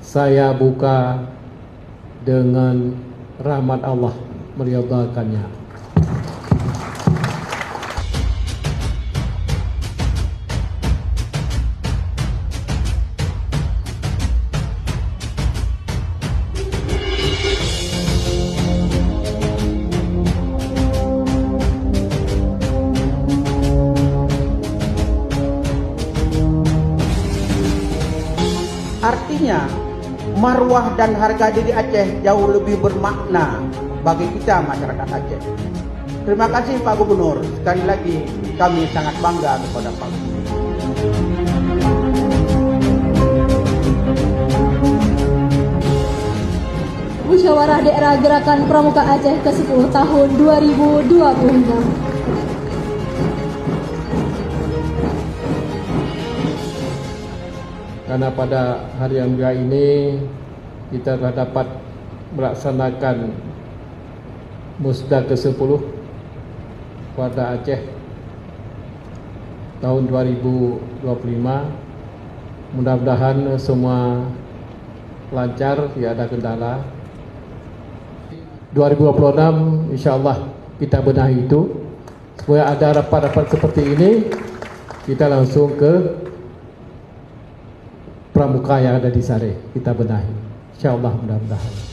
saya buka dengan rahmat Allah meridhakannya. Artinya, marwah dan harga diri Aceh jauh lebih bermakna bagi kita masyarakat Aceh. Terima kasih Pak Gubernur. Sekali lagi kami sangat bangga kepada Pak Gubernur. Musyawarah Daerah Gerakan Pramuka Aceh ke-10 tahun 2026. Karena pada hari yang mulia ini kita telah dapat melaksanakan Musda ke-10 pada Aceh tahun 2025. Mudah-mudahan semua lancar, tidak ada kendala. 2026 insya-Allah kita benahi itu. Supaya ada rapat-rapat seperti ini, kita langsung ke pramuka yang ada di Sare, kita benahi. Insyaallah mudah-mudahan.